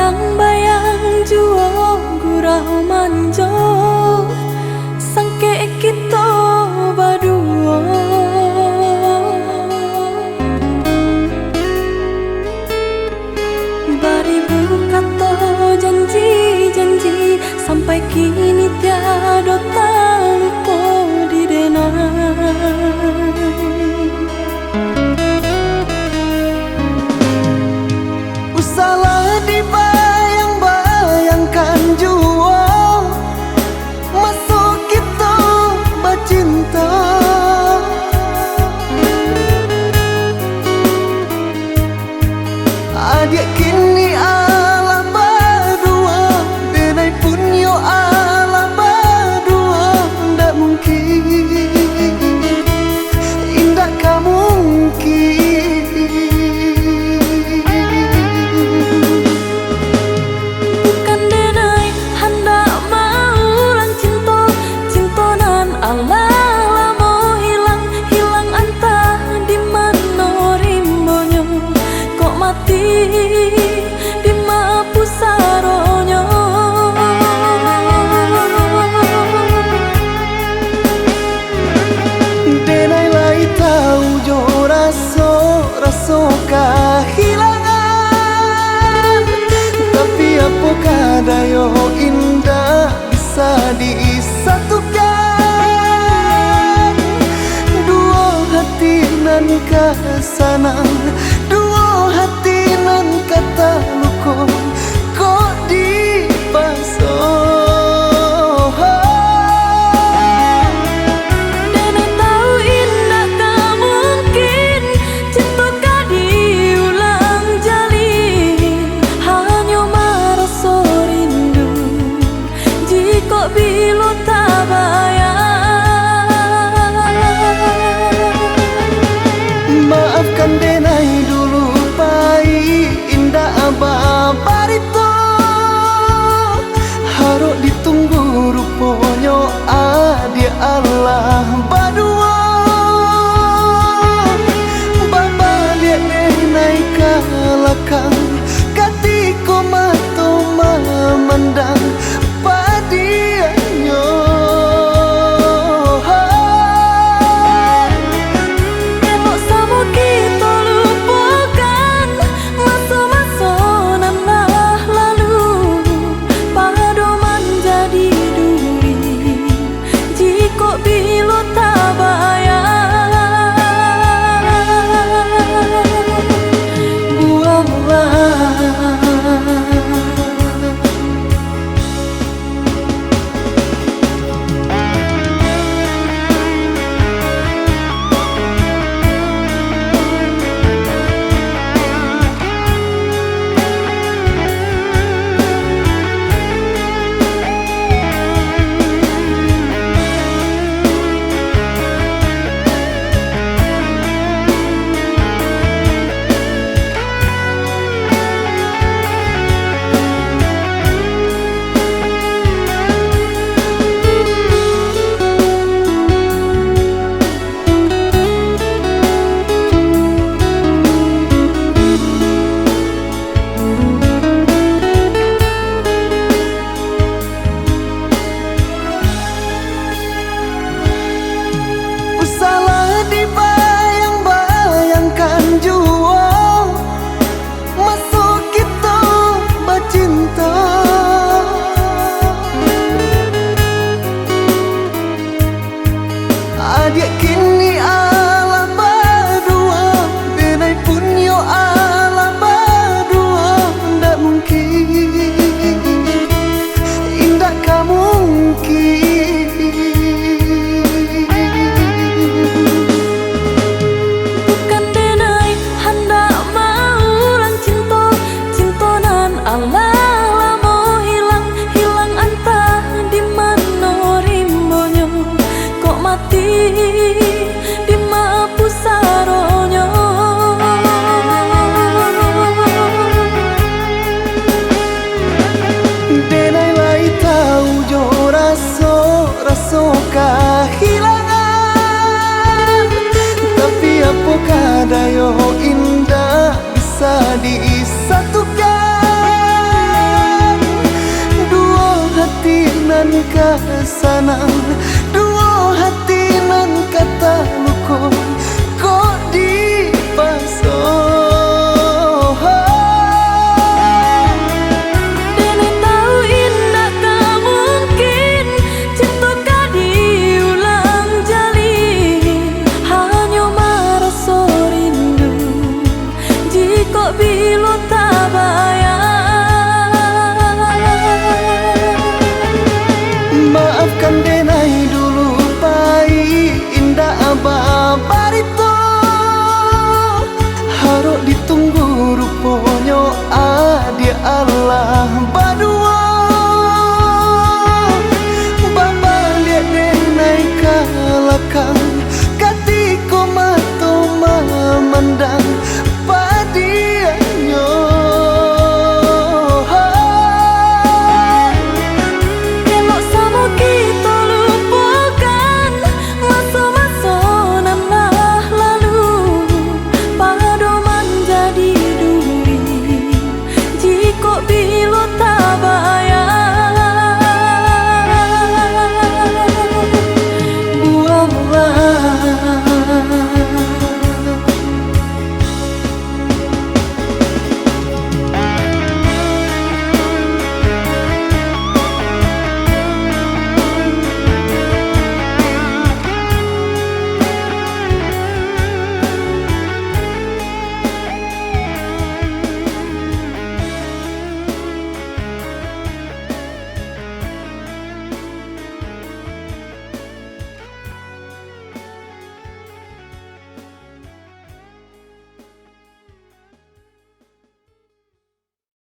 bayang-bayang jua gurau manjo sangke kita berdua. Baribu kata janji-janji sampai kini tiada tak lupa di denai. Salah dibayang-bayangkan jua masuk kita bercinta. Adik kini ala berdua, denai punyo ala berdua. Ndak mungkin, indah kamu mungkin. Di mapu saronyo denai lai tahu jo raso kehilangan, tapi apakah dayo indah bisa disatukan. Dua hati nan kesanang, dua hati nan kata luko kok dipasang. denai tahu indah tak mungkin cinta kah diulang jalin, hanya merasa rindu jika bila tak bayang. Maafkan denai dulu indah abah barito, harus ditunggu rupanya adia Allah berdua. Baba lihat naik ke belakang ketika mata memandang padiannya. Bila tak bayang, buanglah. Adik kini ala berdua, denai punyo ala berdua. Ndak mungkin, indah kamu mungkin. Bukan denai hendak mau lang cinta, cinta nan Allah lamo hilang antah di mana rimbonyo kok mati. Di mapu saronyo denai lai tahu jo raso kehilangan, tapi apakah dayo indah bisa disatukan. senang